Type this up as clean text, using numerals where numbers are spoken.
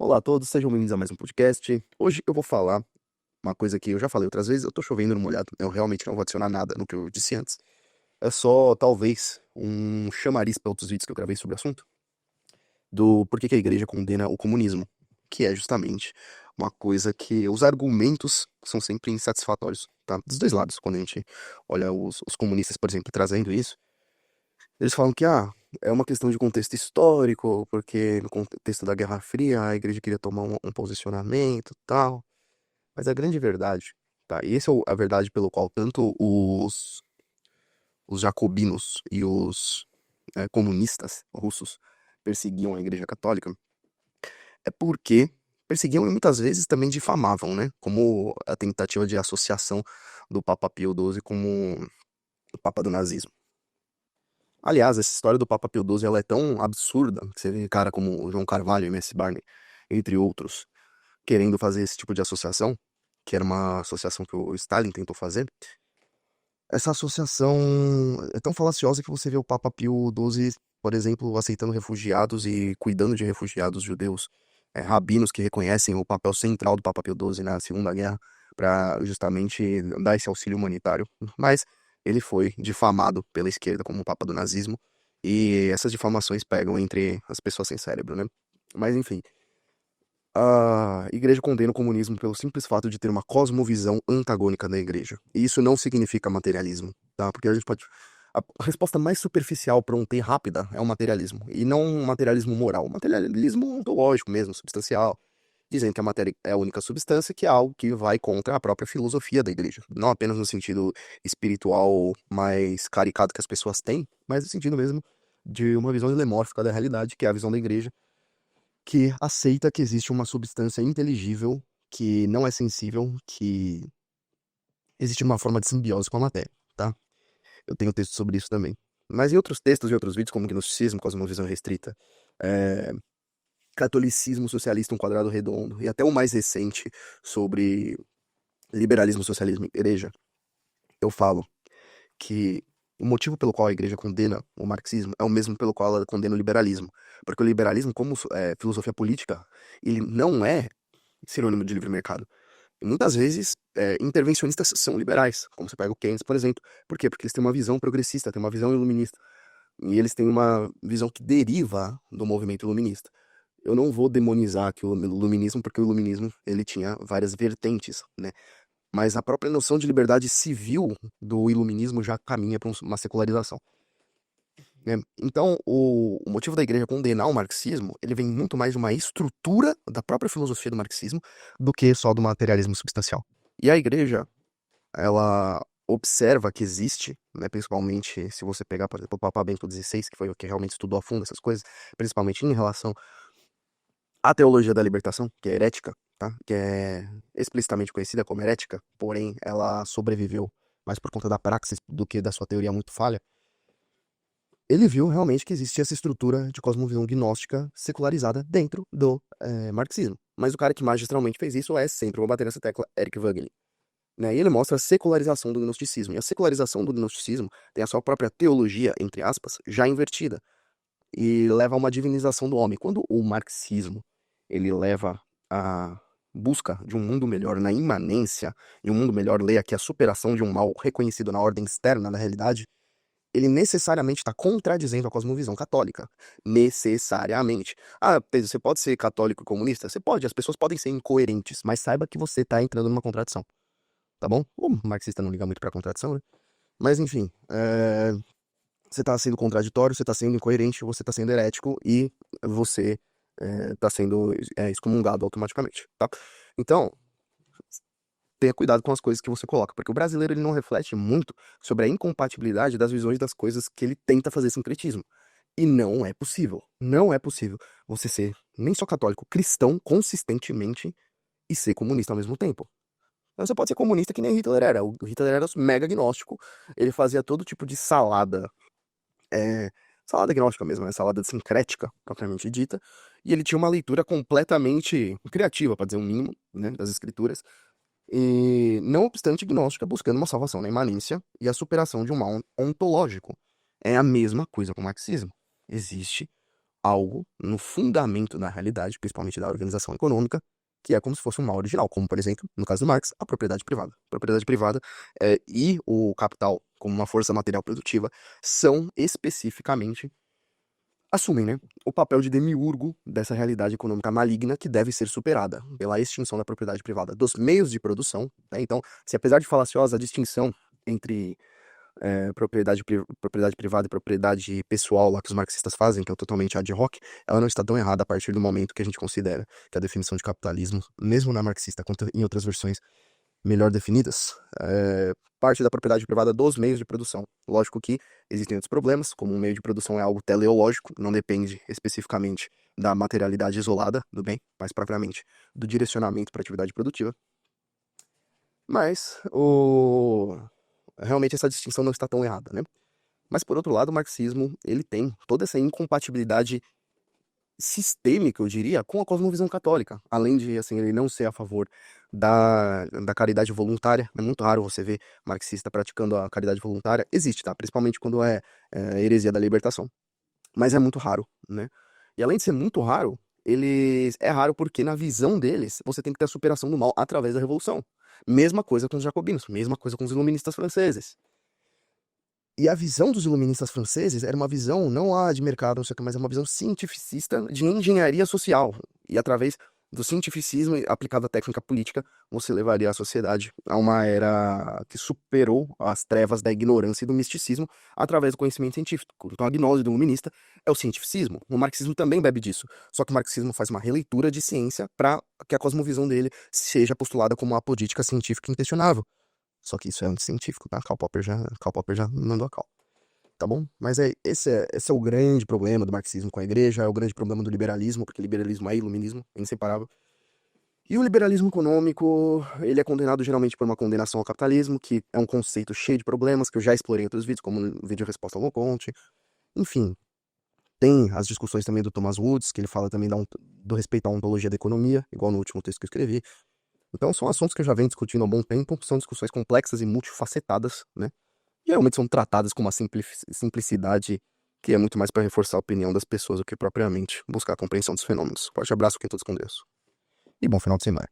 Olá a todos, sejam bem-vindos a mais um podcast. Hoje eu vou falar uma coisa que eu já falei outras vezes, eu tô chovendo no molhado, eu realmente não vou adicionar nada no que eu disse antes. É só, talvez, um chamariz para outros vídeos que eu gravei sobre o assunto, do porquê que a igreja condena o comunismo, que é justamente uma coisa que os argumentos são sempre insatisfatórios, tá? Dos dois lados, quando a gente olha os comunistas, por exemplo, trazendo isso, eles falam que, é uma questão de contexto histórico, porque no contexto da Guerra Fria a igreja queria tomar um posicionamento, tal. Mas a grande verdade, tá? E esse é a verdade pelo qual tanto os jacobinos e os comunistas russos perseguiam a igreja católica, é porque perseguiam e muitas vezes também difamavam, né? Como a tentativa de associação do Papa Pio XII como o Papa do nazismo. Aliás, essa história do Papa Pio XII ela é tão absurda que você vê cara como o João Carvalho e M.S. Barney, entre outros, querendo fazer esse tipo de associação, que era uma associação que o Stalin tentou fazer. Essa associação é tão falaciosa que você vê o Papa Pio XII, por exemplo, aceitando refugiados e cuidando de refugiados judeus, rabinos que reconhecem o papel central do Papa Pio XII na Segunda Guerra para justamente dar esse auxílio humanitário. Mas ele foi difamado pela esquerda como o Papa do nazismo, e essas difamações pegam entre as pessoas sem cérebro, né? Mas enfim, a igreja condena o comunismo pelo simples fato de ter uma cosmovisão antagônica da igreja. E isso não significa materialismo, tá? Porque a gente pode. A resposta mais superficial, pronta e rápida é o materialismo. E não um materialismo moral. Materialismo ontológico mesmo, substancial. Dizendo que a matéria é a única substância, que é algo que vai contra a própria filosofia da igreja. Não apenas no sentido espiritual mais caricato que as pessoas têm, mas no sentido mesmo de uma visão elemórfica da realidade, que é a visão da igreja que aceita que existe uma substância inteligível, que não é sensível, que existe uma forma de simbiose com a matéria, tá? Eu tenho texto sobre isso também. Mas em outros textos e outros vídeos, como gnosticismo, cosmovisão restrita, é, catolicismo socialista, um quadrado redondo, e até o mais recente sobre liberalismo, socialismo e igreja, eu falo que o motivo pelo qual a igreja condena o marxismo é o mesmo pelo qual ela condena o liberalismo. Porque o liberalismo, como filosofia política, ele não é sinônimo de livre mercado. E muitas vezes, intervencionistas são liberais, como você pega o Keynes, por exemplo. Por quê? Porque eles têm uma visão progressista, têm uma visão iluminista. E eles têm uma visão que deriva do movimento iluminista. Eu não vou demonizar aqui o iluminismo, porque o iluminismo ele tinha várias vertentes, né? Mas a própria noção de liberdade civil do iluminismo já caminha para uma secularização, né? Então, o motivo da igreja condenar o marxismo, ele vem muito mais de uma estrutura da própria filosofia do marxismo do que só do materialismo substancial. E a igreja, ela observa que existe, né, principalmente se você pegar, por exemplo, o Papa Bento XVI, que foi o que realmente estudou a fundo essas coisas, principalmente em relação à teologia da libertação, que é herética, tá? Que é explicitamente conhecida como herética, porém ela sobreviveu mais por conta da praxis do que da sua teoria muito falha. Ele viu realmente que existia essa estrutura de cosmovisão gnóstica secularizada dentro do marxismo. Mas o cara que magistralmente fez isso é, sempre vou bater nessa tecla, Eric Wagner, né? E ele mostra a secularização do gnosticismo. E a secularização do gnosticismo tem a sua própria teologia, entre aspas, já invertida. E leva a uma divinização do homem. Quando o marxismo ele leva a busca de um mundo melhor na imanência, e um mundo melhor, leia que a superação de um mal reconhecido na ordem externa da realidade, ele necessariamente está contradizendo a cosmovisão católica. Necessariamente. Pedro, você pode ser católico e comunista? Você pode, as pessoas podem ser incoerentes, mas saiba que você está entrando numa contradição, tá bom? O marxista não liga muito pra contradição, né? Mas enfim, você está sendo contraditório, você está sendo incoerente, você está sendo herético e você está sendo excomungado automaticamente, tá? Então, tenha cuidado com as coisas que você coloca, porque o brasileiro ele não reflete muito sobre a incompatibilidade das visões das coisas que ele tenta fazer sincretismo. E não é possível. Não é possível você ser nem só católico, cristão consistentemente e ser comunista ao mesmo tempo. Então, você pode ser comunista que nem Hitler era. O Hitler era mega gnóstico. Ele fazia todo tipo de salada. Salada gnóstica mesmo, né? Salada sincrética, propriamente dita. E ele tinha uma leitura completamente criativa, para dizer o mínimo, né, das escrituras. E, não obstante, gnóstica buscando uma salvação na imanência e a superação de um mal ontológico. É a mesma coisa com o marxismo. Existe algo no fundamento da realidade, principalmente da organização econômica, que é como se fosse um mal original, como, por exemplo, no caso do Marx, a propriedade privada. A propriedade privada e o capital como uma força material produtiva são especificamente, assumem, né, o papel de demiurgo dessa realidade econômica maligna que deve ser superada pela extinção da propriedade privada dos meios de produção, né? Então, se apesar de falaciosa a distinção entre propriedade privada e propriedade pessoal lá que os marxistas fazem, que é totalmente ad hoc, ela não está tão errada a partir do momento que a gente considera que a definição de capitalismo, mesmo na marxista quanto em outras versões melhor definidas, parte da propriedade privada dos meios de produção. Lógico que existem outros problemas, como um meio de produção é algo teleológico, não depende especificamente da materialidade isolada do bem, mas propriamente do direcionamento para a atividade produtiva. Mas realmente essa distinção não está tão errada, né? Mas por outro lado, o marxismo, ele tem toda essa incompatibilidade sistêmica, eu diria, com a cosmovisão católica. Além de, assim, ele não ser a favor da caridade voluntária. É muito raro você ver marxista praticando a caridade voluntária. Existe, tá? Principalmente quando heresia da libertação. Mas é muito raro, né? E além de ser muito raro, é raro porque na visão deles, você tem que ter a superação do mal através da revolução. Mesma coisa com os jacobinos, mesma coisa com os iluministas franceses. E a visão dos iluministas franceses era uma visão não de mercado, não sei o que, mas é uma visão cientificista de engenharia social. E através do cientificismo aplicado à técnica política, você levaria a sociedade a uma era que superou as trevas da ignorância e do misticismo através do conhecimento científico. Então a gnose do iluminista é o cientificismo. O marxismo também bebe disso. Só que o marxismo faz uma releitura de ciência para que a cosmovisão dele seja postulada como uma apolítica científica inquestionável. Só que isso é anticientífico, tá? Karl Popper já mandou a cal. Tá bom? Mas esse é o grande problema do marxismo com a igreja, é o grande problema do liberalismo, porque liberalismo é iluminismo, é inseparável. E o liberalismo econômico, ele é condenado geralmente por uma condenação ao capitalismo, que é um conceito cheio de problemas, que eu já explorei em outros vídeos, como no vídeo Resposta ao Loconte. Enfim, tem as discussões também do Thomas Woods, que ele fala também do respeito à ontologia da economia, igual no último texto que eu escrevi. Então são assuntos que eu já venho discutindo há um bom tempo, são discussões complexas e multifacetadas, né? Geralmente são tratadas com uma simplicidade que é muito mais para reforçar a opinião das pessoas do que propriamente buscar a compreensão dos fenômenos. Forte abraço, fiquem todos com Deus. E bom final de semana.